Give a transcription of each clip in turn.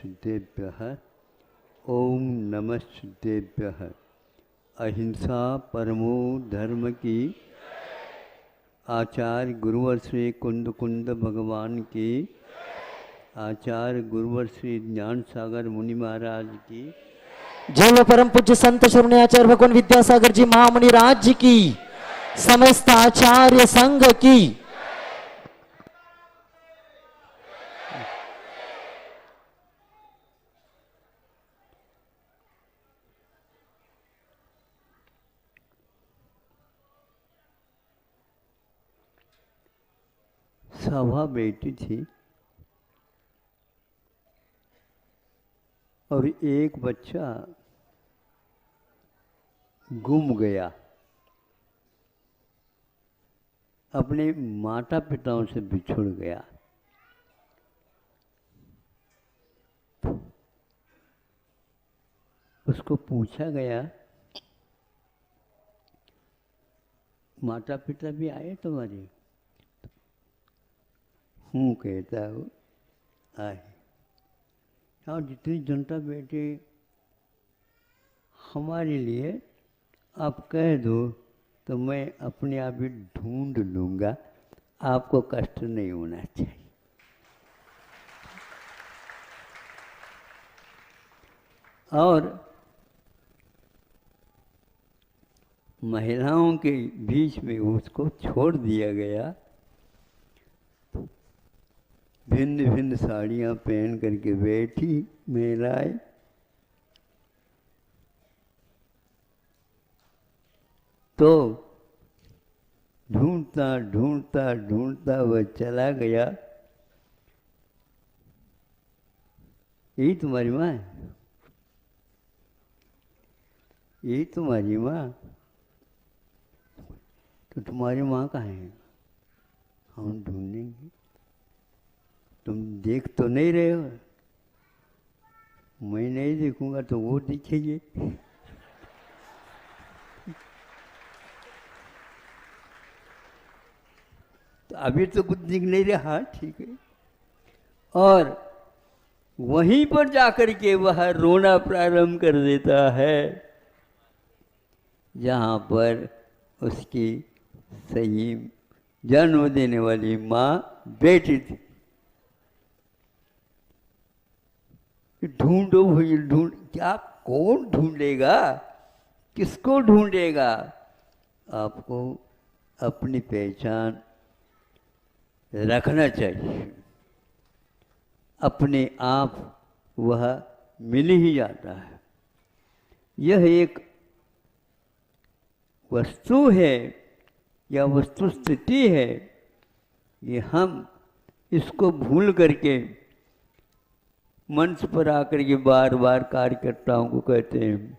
नमस्तेभ्यः। ओम नमस्तेभ्यः। अहिंसा परमो धर्म की। आचार्य गुरुवर श्री कुंद कुंद भगवान की। आचार्य गुरुवर श्री ज्ञान सागर मुनि महाराज की। जय परम पूज्य संत श्रवणी आचार्य भगवान विद्यासागर जी महामुनि राज की। समस्त आचार्य संघ की। सभा बैठी थी और एक बच्चा गुम गया, अपने माता पिताओं से बिछुड़ गया। उसको पूछा गया, माता पिता भी आए तुम्हारे? हूँ कहता हो आए। और जितनी जनता बैठी, हमारे लिए आप कह दो तो मैं अपने आप ही ढूंढ लूँगा, आपको कष्ट नहीं होना चाहिए। और महिलाओं के बीच में उसको छोड़ दिया गया। भिन्न भिन्न साड़ियाँ पहन करके बैठी महिलाएं। तो ढूंढता ढूंढता ढूंढता वह चला गया। यही तुम्हारी माँ है? यही तुम्हारी माँ? तो तुम्हारी माँ कहाँ है? हम ढूंढेंगे। तुम देख तो नहीं रहे हो? मैं नहीं देखूंगा तो वो दिखेगी। तो अभी तो कुछ दिख नहीं रहा, ठीक है। और वहीं पर जाकर के वह रोना प्रारंभ कर देता है जहाँ पर उसकी सही जन्म देने वाली माँ बैठी थी। ढूंढो भाई ढूंढ, क्या कौन ढूंढेगा? किसको ढूंढेगा? आपको अपनी पहचान रखना चाहिए। अपने आप वह मिल ही जाता है। यह एक वस्तु है या वस्तु स्थिति है, ये हम इसको भूल करके मंच पर आकर के बार बार कार्यकर्ताओं को कहते हैं।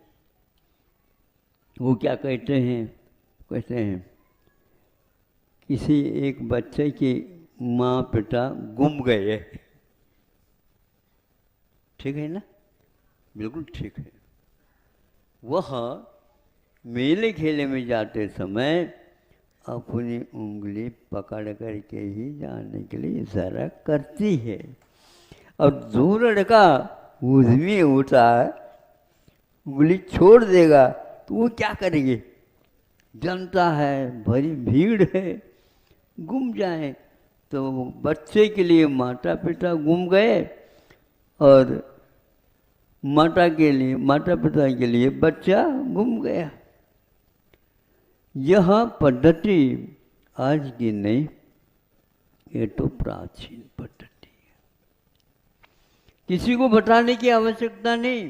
वो क्या कहते हैं? कहते हैं किसी एक बच्चे की माँ पिता गुम गए। ठीक है ना? बिल्कुल ठीक है। वह मेले खेले में जाते समय अपनी उंगली पकड़ करके ही जाने के लिए इशारा करती है। और जो लड़का उसमें होता है, उंगली छोड़ देगा तो वो क्या करेंगे? जनता है, भरी भीड़ है, गुम जाए। तो बच्चे के लिए माता पिता गुम गए और माता पिता के लिए बच्चा गुम गया। यह पद्धति आज की नहीं, ये तो प्राचीन पद्धति है। किसी को बताने की आवश्यकता नहीं।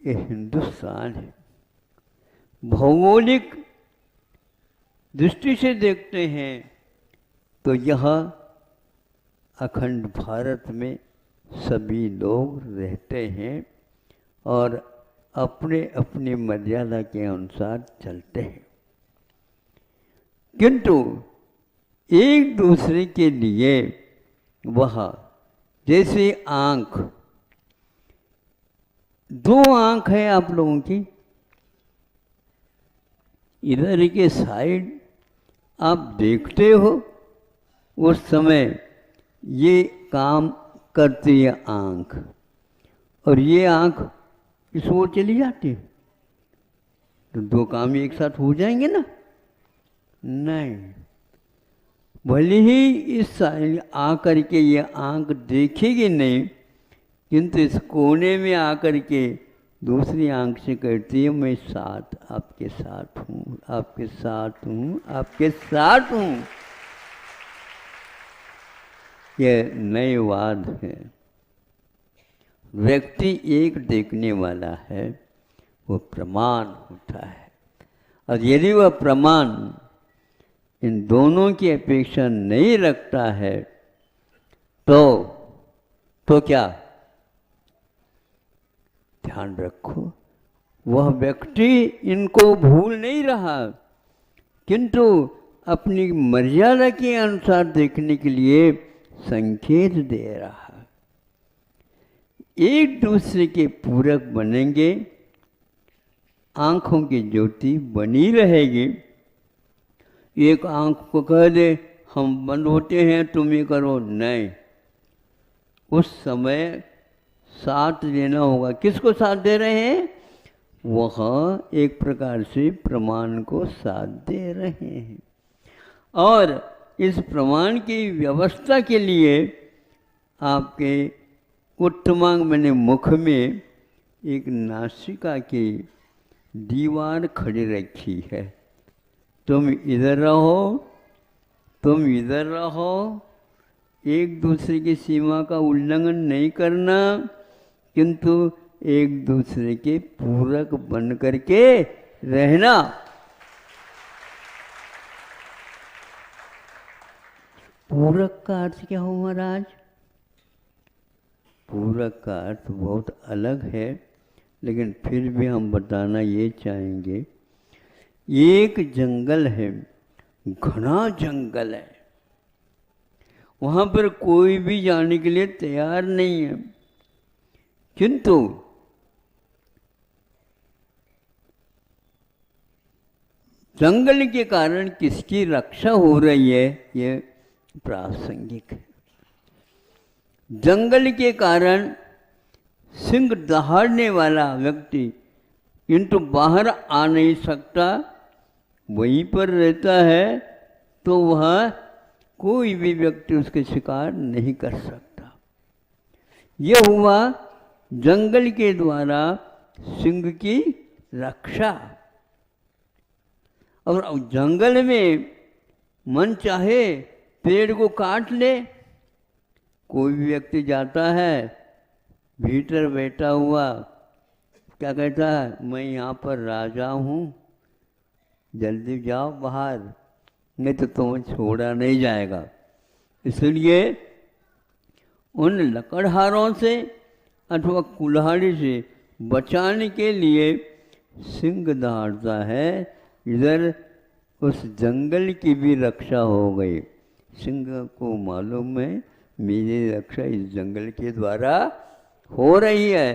ये हिंदुस्तान है। भौगोलिक दृष्टि से देखते हैं तो यह अखंड भारत में सभी लोग रहते हैं और अपने अपनी मर्यादा के अनुसार चलते हैं। किंतु एक दूसरे के लिए वह, जैसे आँख, दो आँख है आप लोगों की, इधर के साइड आप देखते हो, उस समय ये काम करती है आँख, और ये आँख इस ओर चली जाती है, तो दो काम एक साथ हो जाएंगे ना? नहीं। भले ही इस आकर के ये आँख देखेगी नहीं, किंतु इस कोने में आकर के दूसरी आँख से कहती है मैं साथ, आपके साथ हूँ, आपके साथ हूँ, आपके साथ हूँ। यह नयवाद है। व्यक्ति एक देखने वाला है, वो प्रमाण होता है, और यदि वह प्रमाण इन दोनों की अपेक्षा नहीं रखता है तो क्या? ध्यान रखो, वह व्यक्ति इनको भूल नहीं रहा, किंतु अपनी मर्यादा के अनुसार देखने के लिए संकेत दे रहा। एक दूसरे के पूरक बनेंगे, आंखों की ज्योति बनी रहेगी। एक आंख को कह दे हम बंद होते हैं तुम ये करो, नहीं, उस समय साथ देना होगा। किसको साथ दे रहे हैं? वह एक प्रकार से प्रमाण को साथ दे रहे हैं, और इस प्रमाण की व्यवस्था के लिए आपके उत्तमांग मैंने मुख में एक नासिका की दीवार खड़ी रखी है। तुम इधर रहो, तुम इधर रहो, एक दूसरे की सीमा का उल्लंघन नहीं करना, किंतु एक दूसरे के पूरक बन करके रहना। पूरक का अर्थ क्या हो महाराज? पूरक का अर्थ बहुत अलग है, लेकिन फिर भी हम बताना ये चाहेंगे। एक जंगल है, घना जंगल है, वहाँ पर कोई भी जाने के लिए तैयार नहीं है, किंतु जंगल के कारण किसकी रक्षा हो रही है ये प्रासंगिक है। जंगल के कारण सिंह दहाड़ने वाला व्यक्ति किंतु बाहर आ नहीं सकता, वहीं पर रहता है, तो वह कोई भी व्यक्ति उसके शिकार नहीं कर सकता। यह हुआ जंगल के द्वारा सिंह की रक्षा। और जंगल में मन चाहे पेड़ को काट ले, कोई भी व्यक्ति जाता है भीतर बैठा हुआ, क्या कहता है? मैं यहाँ पर राजा हूँ, जल्दी जाओ बाहर, नहीं तो तुम्हें छोड़ा नहीं जाएगा। इसलिए उन लकड़हारों से अथवा कुल्हाड़ी से बचाने के लिए सिंह दहाड़ता है। इधर उस जंगल की भी रक्षा हो गई। सिंह को मालूम है मेरी रक्षा इस जंगल के द्वारा हो रही है।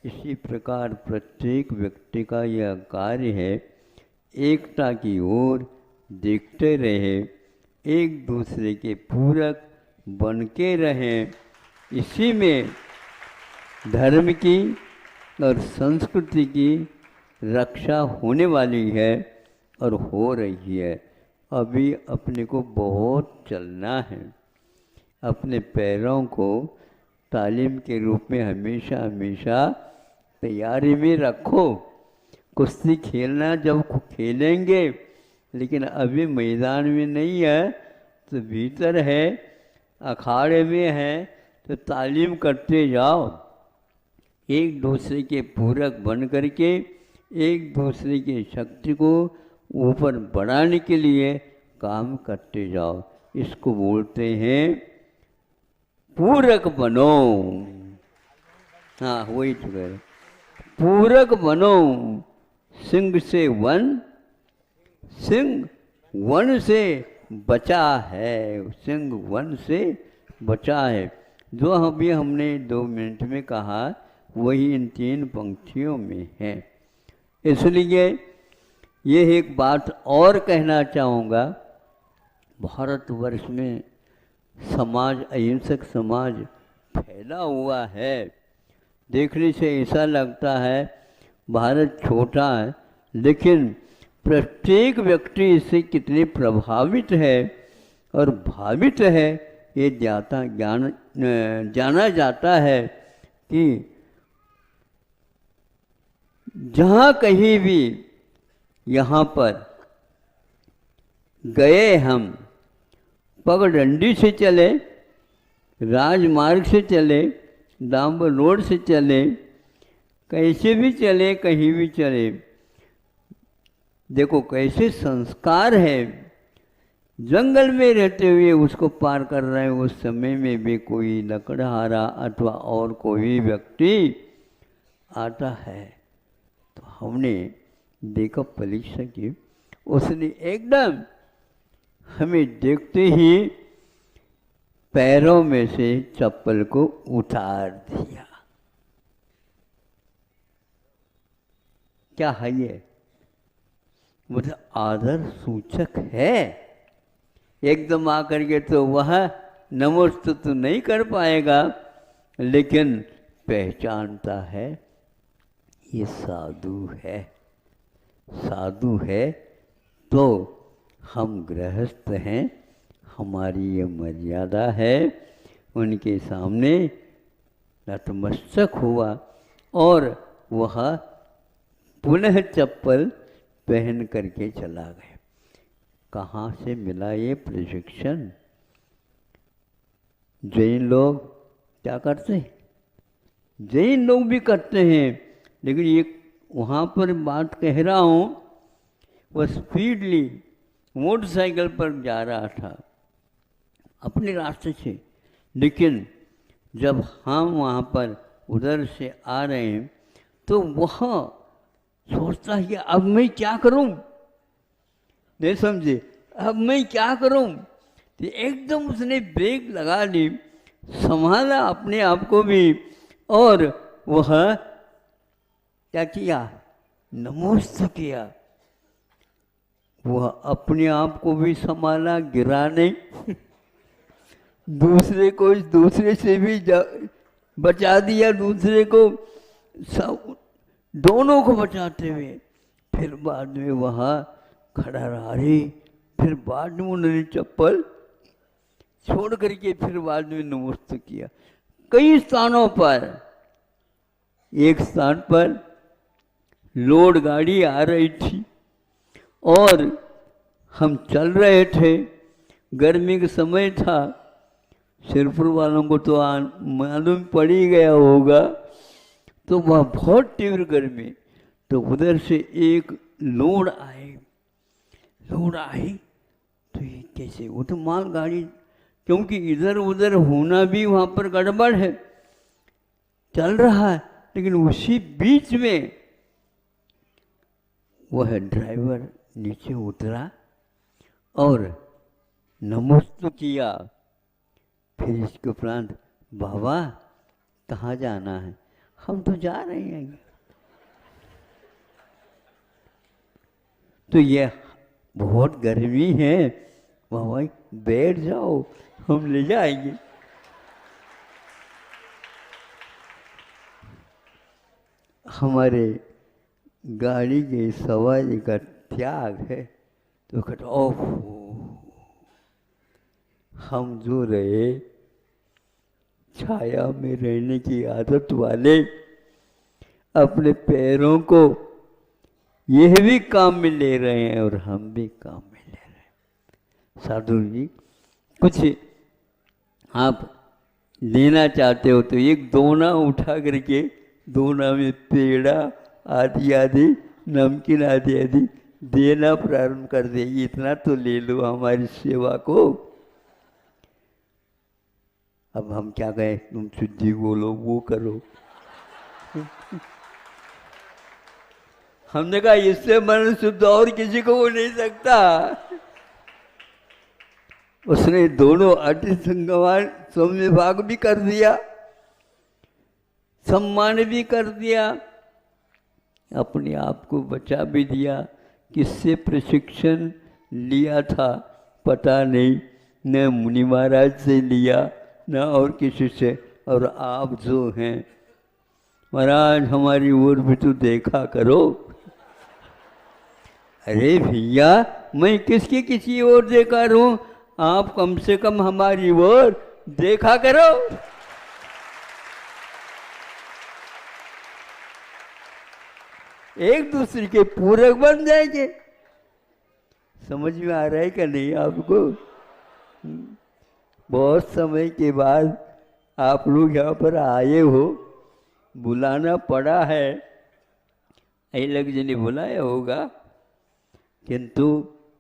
इसी प्रकार प्रत्येक व्यक्ति का यह कार्य है, एकता की ओर देखते रहे, एक दूसरे के पूरक बन के रहें। इसी में धर्म की और संस्कृति की रक्षा होने वाली है और हो रही है। अभी अपने को बहुत चलना है, अपने पैरों को तालीम के रूप में हमेशा हमेशा तैयारी में रखो। कुश्ती खेलना जब खेलेंगे, लेकिन अभी मैदान में नहीं है तो भीतर है, अखाड़े में है, तो तालीम करते जाओ। एक दूसरे के पूरक बन करके एक दूसरे की शक्ति को ऊपर बढ़ाने के लिए काम करते जाओ। इसको बोलते हैं पूरक बनो। हाँ वही तो कह रहे, पूरक बनो। सिंह से वन, सिंह वन से बचा है, सिंह वन से बचा है। जो अभी हमने 2 मिनट में कहा वही इन 3 पंक्तियों में है। इसलिए ये एक बात और कहना चाहूँगा, भारतवर्ष में समाज, अहिंसक समाज फैला हुआ है। देखने से ऐसा लगता है भारत छोटा है, लेकिन प्रत्येक व्यक्ति इससे कितने प्रभावित है और भावित है, ये जाना जाता है कि जहाँ कहीं भी यहाँ पर गए हम, पगडंडी से चले, राजमार्ग से चले, डांबर रोड से चले, कैसे भी चले, कहीं भी चले, देखो कैसे संस्कार है। जंगल में रहते हुए उसको पार कर रहे हैं, उस समय में भी कोई लकड़हारा अथवा और कोई व्यक्ति आता है तो हमने देखा परीक्षा की, उसने एकदम हमें देखते ही पैरों में से चप्पल को उतार दिया। क्या है ये? मतलब आदर सूचक है। एकदम आकर के तो वह नमस्ते तो नहीं कर पाएगा, लेकिन पहचानता है ये साधु है। साधु है तो हम गृहस्थ हैं, हमारी ये मर्यादा है। उनके सामने नतमस्तक हुआ और वह पुनः चप्पल पहन करके चला गया। कहाँ से मिला ये प्रशिक्षण? जैन लोग क्या करते हैं? जैन लोग भी करते हैं, लेकिन ये वहाँ पर बात कह रहा हूँ, वह स्पीडली मोटरसाइकिल पर जा रहा था अपने रास्ते से, लेकिन जब हम वहाँ पर उधर से आ रहे हैं तो वह सोचता है कि अब मैं क्या करूं, नहीं समझे, अब मैं क्या करूं। तो एकदम उसने ब्रेक लगा ली, संभाला अपने आप को भी, और वह क्या किया? नमस्ते किया। वह अपने आप को भी संभाला, गिरा नहीं दूसरे को, दूसरे से भी बचा दिया, दूसरे को, सब दोनों को बचाते हुए फिर बाद में वहाँ खड़ा रहा। रही फिर बाद में उन्होंने चप्पल छोड़ करके फिर बाद में नमस्ते किया। कई स्थानों पर, एक स्थान पर लोड गाड़ी आ रही थी और हम चल रहे थे, गर्मी का समय था, सिरपुर वालों को तो मालूम पड़ ही गया होगा, तो वह बहुत तीव्र गर्मी, तो उधर से एक लोड आई तो ये कैसे? वो तो माल गाड़ी, क्योंकि इधर उधर होना भी वहाँ पर गड़बड़ है, चल रहा है, लेकिन उसी बीच में वह ड्राइवर नीचे उतरा और नमस्ते किया। फिर इसके उपरांत, बाबा कहाँ जाना है? हम तो जा रहे हैं। तो ये बहुत गर्मी है, बाबा बैठ जाओ, हम ले जाएंगे। हमारे गाड़ी के सवारी का त्याग है। तो कहते ओह, हम जो रहे छाया में रहने की आदत वाले, अपने पैरों को यह भी काम में ले रहे हैं और हम भी काम में ले रहे हैं। साधु जी, कुछ आप लेना चाहते हो तो एक दोना उठा करके, दोना में पेड़ा आदि आदि नमकीन आदि आदि देना प्रारंभ कर दे, इतना तो ले लो हमारी सेवा को। अब हम क्या कहें, तुम शुद्धि बोलो, वो करो। हमने कहा इससे मन शुद्ध और किसी को हो नहीं सकता। उसने दोनों अति संगमान संविभाग भी कर दिया, सम्मान भी कर दिया, अपने आप को बचा भी दिया। किससे प्रशिक्षण लिया था पता नहीं, न मुनि महाराज से लिया न और किसी से, और आप जो हैं महाराज हमारी ओर भी तो देखा करो। अरे भैया मैं किसी ओर देखा रहूं, आप कम से कम हमारी ओर देखा करो। एक दूसरे के पूरक बन जाएंगे। समझ में आ रहा है क्या नहीं आपको? बहुत समय के बाद आप लोग यहाँ पर आए हो, बुलाना पड़ा है, अलग जी ने बुलाया होगा, किंतु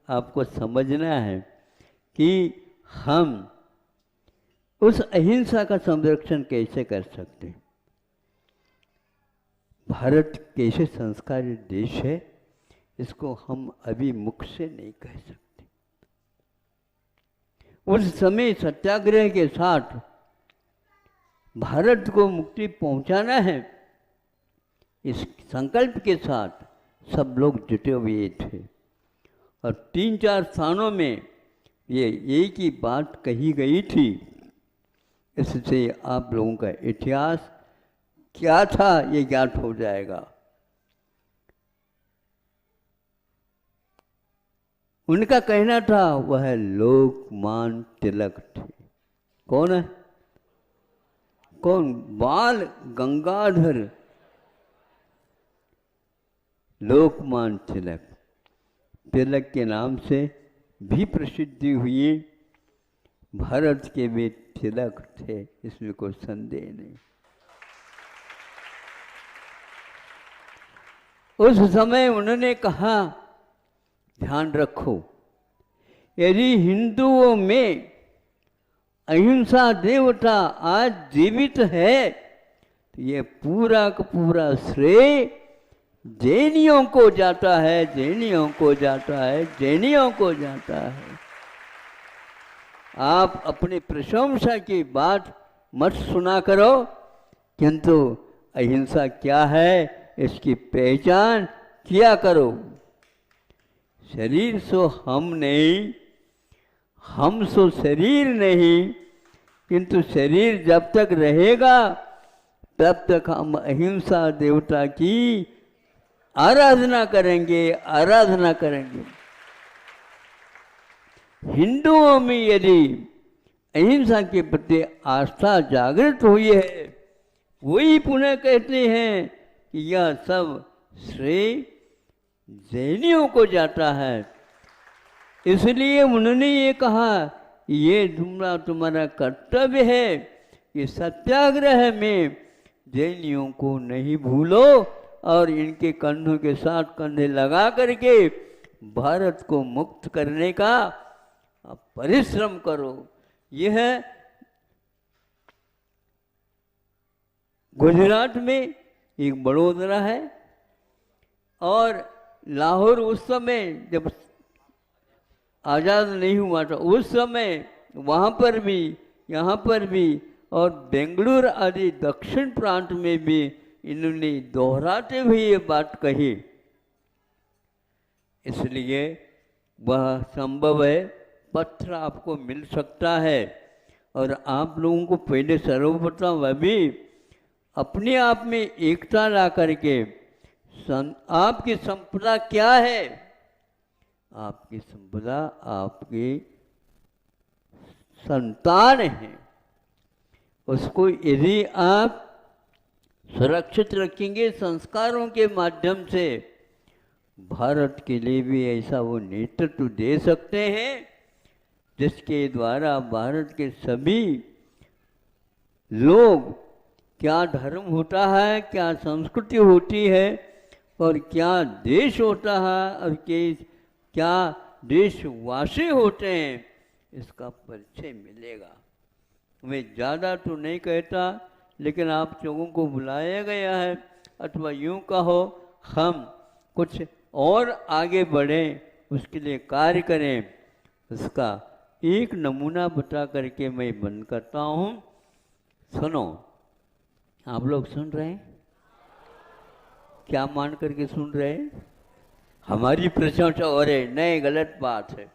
आपको समझना है कि हम उस अहिंसा का संरक्षण कैसे कर सकते हैं। भारत कैसे संस्कारित देश है, इसको हम अभी मुख से नहीं कह सकते। उस समय सत्याग्रह के साथ भारत को मुक्ति पहुंचाना है, इस संकल्प के साथ सब लोग जुटे हुए थे। और 3-4 स्थानों में ये एक ही बात कही गई थी। इससे आप लोगों का इतिहास क्या था ये ज्ञात हो जाएगा। उनका कहना था वह लोकमान्य तिलक थे। कौन है? कौन? बाल गंगाधर लोकमान्य तिलक। तिलक के नाम से भी प्रसिद्धि हुई। भारत के वे तिलक थे, इसमें कोई संदेह नहीं। उस समय उन्होंने कहा ध्यान रखो, यदि हिंदुओं में अहिंसा देवता आज जीवित है तो ये पूरा का पूरा श्रेय जैनियों को जाता है, जैनियों को जाता है, जैनियों को जाता है। आप अपनी प्रशंसा की बात मत सुना करो, किंतु अहिंसा क्या है इसकी पहचान किया करो। शरीर सो हम नहीं, हम सो शरीर नहीं, किंतु शरीर जब तक रहेगा तब तक हम अहिंसा देवता की आराधना करेंगे, आराधना करेंगे। हिंदुओं में यदि अहिंसा के प्रति आस्था जागृत हुई है, वही पुनः कहते हैं कि यह सब श्रेय जैनियों को जाता है। इसलिए उन्होंने ये कहा ये तुम्हारा कर्तव्य है कि सत्याग्रह में जैनियों को नहीं भूलो और इनके कंधों के साथ कंधे लगा करके भारत को मुक्त करने का परिश्रम करो। यह गुजरात में एक बड़ोदरा है, और लाहौर उस समय जब आज़ाद नहीं हुआ था उस समय वहाँ पर भी, यहाँ पर भी, और बेंगलुरु आदि दक्षिण प्रांत में भी इन्होंने दोहराते हुए ये बात कही। इसलिए वह संभव है पत्र आपको मिल सकता है, और आप लोगों को पहले सर्वप्रथम वह भी अपने आप में एकता ला करके, आपकी संपदा क्या है? आपकी संपदा आपके संतान है। उसको यदि आप सुरक्षित रखेंगे संस्कारों के माध्यम से, भारत के लिए भी ऐसा वो नेतृत्व दे सकते हैं जिसके द्वारा भारत के सभी लोग क्या धर्म होता है, क्या संस्कृति होती है, और क्या देश होता है, और क्या देशवासी होते हैं, इसका परिचय मिलेगा। मैं ज़्यादा तो नहीं कहता, लेकिन आप लोगों को बुलाया गया है, अथवा यूँ कहो हम कुछ और आगे बढ़ें, उसके लिए कार्य करें। उसका एक नमूना बता करके मैं बंद करता हूँ। सुनो, आप लोग सुन रहे हैं? क्या मान करके सुन रहे हैं? हमारी प्रशंसा हो रही? नहीं, गलत बात है।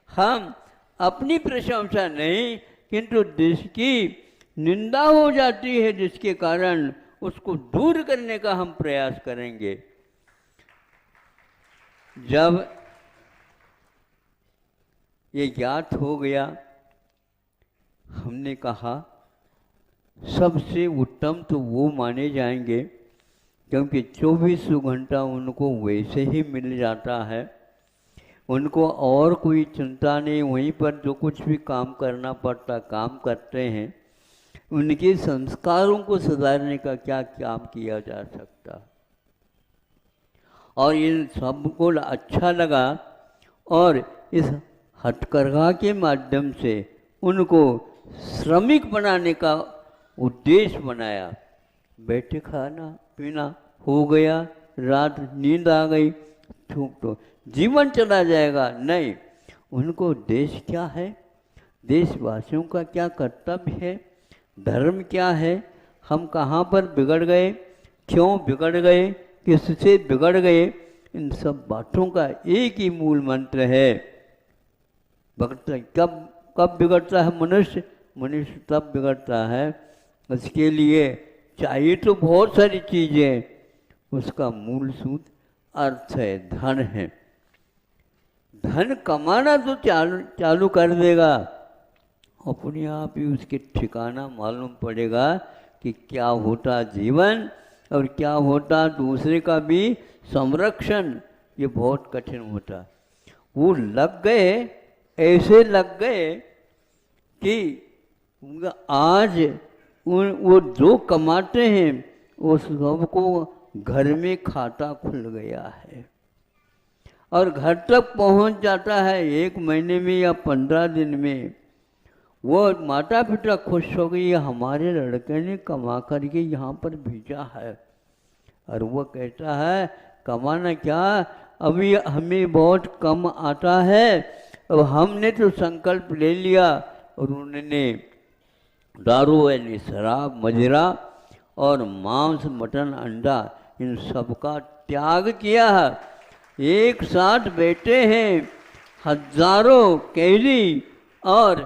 हम अपनी प्रशंसा नहीं, किंतु जिसकी निंदा हो जाती है, जिसके कारण उसको दूर करने का हम प्रयास करेंगे। जब ये ज्ञात हो गया, हमने कहा सबसे उत्तम तो वो माने जाएंगे क्योंकि 24 घंटा उनको वैसे ही मिल जाता है, उनको और कोई चिंता नहीं, वहीं पर जो कुछ भी काम करना पड़ता काम करते हैं। उनके संस्कारों को सुधारने का क्या काम किया जा सकता। और इन सबको अच्छा लगा और इस हथकरघा के माध्यम से उनको श्रमिक बनाने का उद्देश्य बनाया। बैठे खाना पीना हो गया, रात नींद आ गई, तो जीवन चला जाएगा, नहीं। उनको देश क्या है, देशवासियों का क्या कर्तव्य है, धर्म क्या है, हम कहाँ पर बिगड़ गए, क्यों बिगड़ गए, किससे बिगड़ गए, इन सब बातों का एक ही मूल मंत्र है। कब बिगड़ता है मनुष्य, मनुष्य तब बिगड़ता है, उसके लिए चाहिए तो बहुत सारी चीज़ें, उसका मूल सूत्र अर्थ है, धन है। धन कमाना तो चालू कर देगा, अपने आप ही उसके ठिकाना मालूम पड़ेगा कि क्या होता जीवन और क्या होता दूसरे का भी संरक्षण। ये बहुत कठिन होता। वो लग गए, ऐसे लग गए कि आज वो जो कमाते हैं वो सबको घर में खाता खुल गया है और घर तक पहुंच जाता है 1 महीने में या 15 दिन में। वो माता पिता खुश हो गई, हमारे लड़के ने कमा करके यहाँ पर भेजा है। और वो कहता है कमाना क्या, अभी हमें बहुत कम आता है, अब हमने तो संकल्प ले लिया। और उन्होंने दारू यानी शराब, मदिरा और मांस, मटन, अंडा इन सब का त्याग किया है। एक साथ बैठे हैं, हजारों कैदी और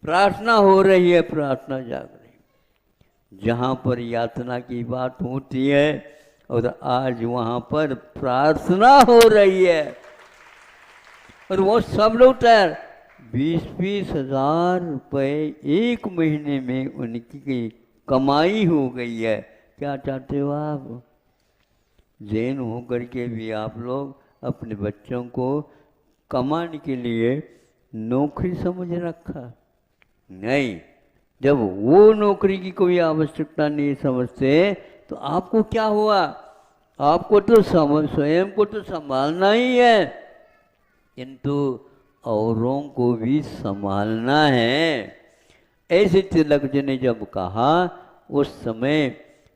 प्रार्थना हो रही है, प्रार्थना जाग रही। जहाँ पर यातना की बात होती है और आज वहाँ पर प्रार्थना हो रही है। और वो सब लोग तैयार, 20-20 हजार रुपये 1 महीने में उनकी कमाई हो गई है। क्या चाहते हो आप? जैन होकर के भी आप लोग अपने बच्चों को कमाने के लिए नौकरी समझ रखा? नहीं। जब वो नौकरी की कोई आवश्यकता नहीं समझते तो आपको क्या हुआ? आपको तो स्वयं को तो संभालना ही है, किंतु औरों को भी संभालना है। ऐसे तिलक जी ने जब कहा, उस समय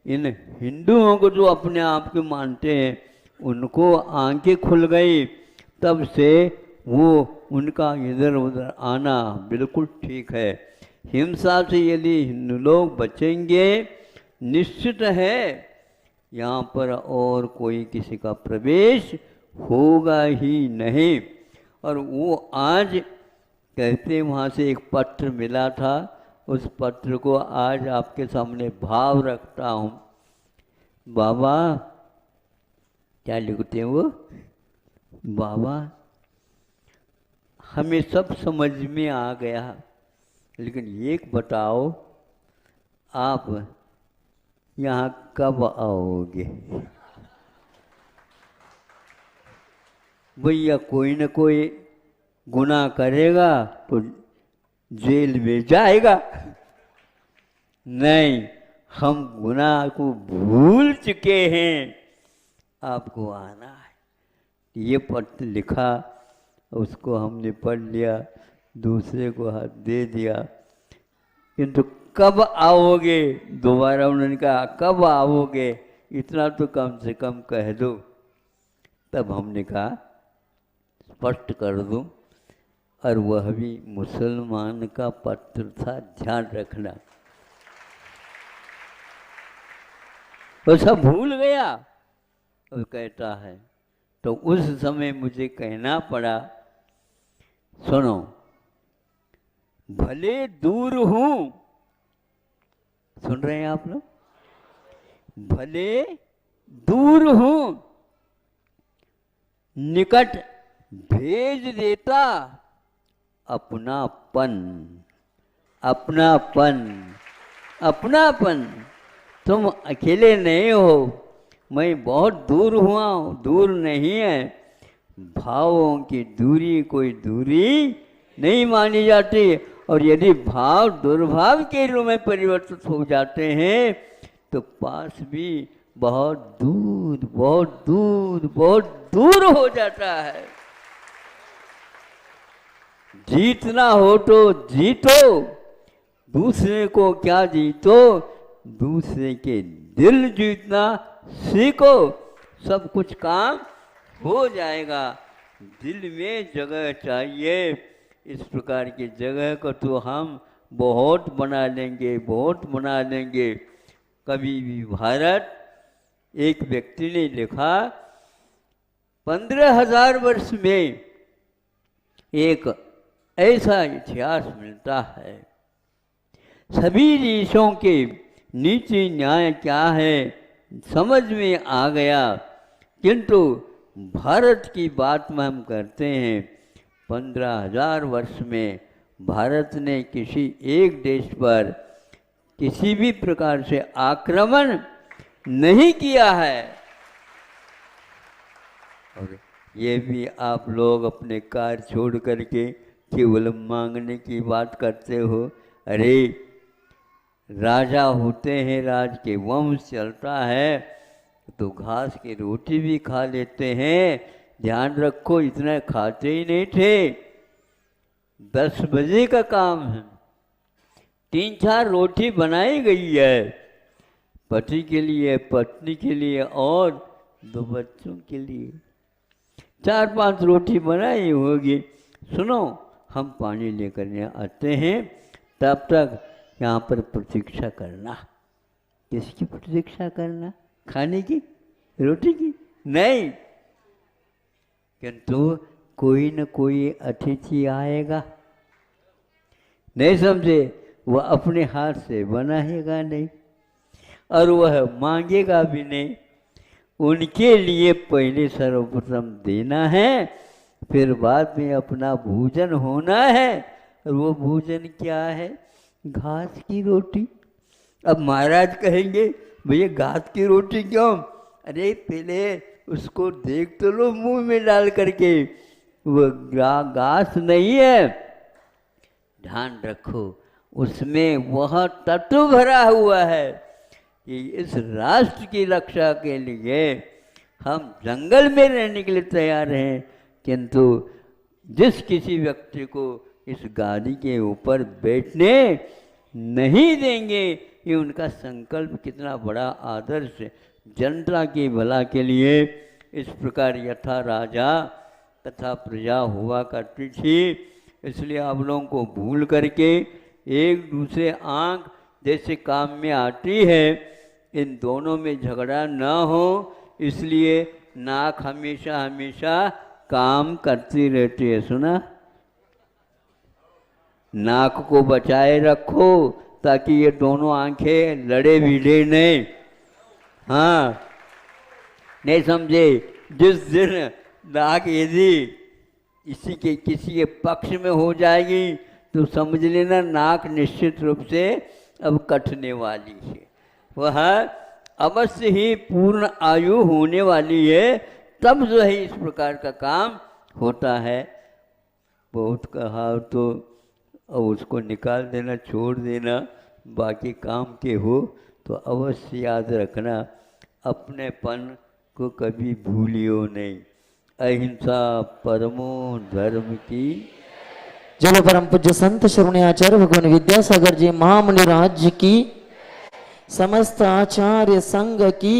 इन हिंदुओं को जो अपने आप को मानते हैं उनको आंखें खुल गई। तब से वो उनका इधर उधर आना बिल्कुल ठीक है। हिंसा से यदि हिंदू लोग बचेंगे, निश्चित है यहाँ पर और कोई किसी का प्रवेश होगा ही नहीं। और वो आज कहते वहाँ से एक पत्र मिला था, उस पत्र को आज आपके सामने भाव रखता हूँ। बाबा क्या लिखते हैं वो? बाबा हमें सब समझ में आ गया, लेकिन एक बताओ, आप यहाँ कब आओगे? भैया कोई न कोई गुनाह करेगा तो जेल में जाएगा। नहीं, हम गुनाह को भूल चुके हैं, आपको आना है। ये पत्र लिखा, उसको हमने पढ़ लिया, दूसरे को हाथ दे दिया, किंतु कब आओगे? दोबारा उन्होंने कहा कब आओगे, इतना तो कम से कम कह दो। तब हमने कहा स्पष्ट कर दूं, और वह भी मुसलमान का पत्र था, ध्यान रखना। वो सब भूल गया। वो कहता है तो उस समय मुझे कहना पड़ा, सुनो भले दूर हूं, सुन रहे हैं आप लोग, भले दूर हूं निकट भेज देता अपनापन, अपनापन, अपनापन। तुम अकेले नहीं हो, मैं बहुत दूर हुआ हूं, दूर नहीं है। भावों की दूरी कोई दूरी नहीं मानी जाती, और यदि भाव दुर्भाव के रूप में परिवर्तित हो जाते हैं तो पास भी बहुत दूर, बहुत दूर, बहुत दूर हो जाता है। जीतना हो तो जीतो, दूसरे को क्या जीतो, दूसरे के दिल जीतना सीखो, सब कुछ काम हो जाएगा। दिल में जगह चाहिए, इस प्रकार की जगह को तो हम बहुत बना लेंगे, बहुत बना लेंगे। कभी भी भारत, एक व्यक्ति ने लिखा, 15,000 वर्ष में एक ऐसा इतिहास मिलता है, सभी देशों के नीति न्याय क्या है समझ में आ गया, किंतु भारत की बात में हम करते हैं। 15,000 वर्ष में भारत ने किसी एक देश पर किसी भी प्रकार से आक्रमण नहीं किया है। और ये भी आप लोग अपने कार्य छोड़ करके केवल मांगने की बात करते हो। अरे राजा होते हैं, राज के वंश चलता है तो घास की रोटी भी खा लेते हैं। ध्यान रखो, इतना खाते ही नहीं थे। 10 बजे का काम है, 3-4 रोटी बनाई गई है, पति के लिए, पत्नी के लिए और 2 बच्चों के लिए। 4-5 रोटी बनाई होगी। सुनो, हम पानी लेकर यहाँ आते हैं, तब तक यहाँ पर प्रतीक्षा करना। किसकी प्रतीक्षा करना? खाने की, रोटी की? नहीं, किंतु कोई न कोई अतिथि आएगा। नहीं समझे? वह अपने हाथ से बनाएगा नहीं और वह मांगेगा भी नहीं। उनके लिए पहले सर्वप्रथम देना है, फिर बाद में अपना भोजन होना है। और वो भोजन क्या है? घास की रोटी। अब महाराज कहेंगे, भैया घास की रोटी क्यों? अरे पहले उसको देख तो लो मुंह में डाल करके, वो घास नहीं है। ध्यान रखो, उसमें वह तत्व भरा हुआ है कि इस राष्ट्र की रक्षा के लिए हम जंगल में रहने के लिए तैयार हैं, किंतु जिस किसी व्यक्ति को इस गाड़ी के ऊपर बैठने नहीं देंगे, ये उनका संकल्प कितना बड़ा आदर्श जनता की भला के लिए। इस प्रकार यथा राजा तथा प्रजा हुआ करती थी। इसलिए आप लोगों को भूल करके एक दूसरे आँख जैसे काम में आती है, इन दोनों में झगड़ा न हो, इसलिए नाक हमेशा हमेशा काम करती रहती है। सुना? नाक को बचाए रखो ताकि ये दोनों आंखें लड़े भिड़े नहीं। हाँ, नहीं समझे? जिस दिन नाक यदि किसी के पक्ष में हो जाएगी तो समझ लेना नाक निश्चित रूप से अब कटने वाली है। वह अवश्य ही पूर्ण आयु होने वाली है, तब जो है इस प्रकार का काम होता है। बहुत कहा तो अब उसको निकाल देना, छोड़ देना, बाकी काम के हो तो अवश्य याद रखना, अपनेपन को कभी भूलियो नहीं। अहिंसा परमो धर्म की। जय परम पूज्य संत श्रवणीय आचार्य भगवान विद्यासागर जी महामुनि राज्य की, समस्त आचार्य संघ की।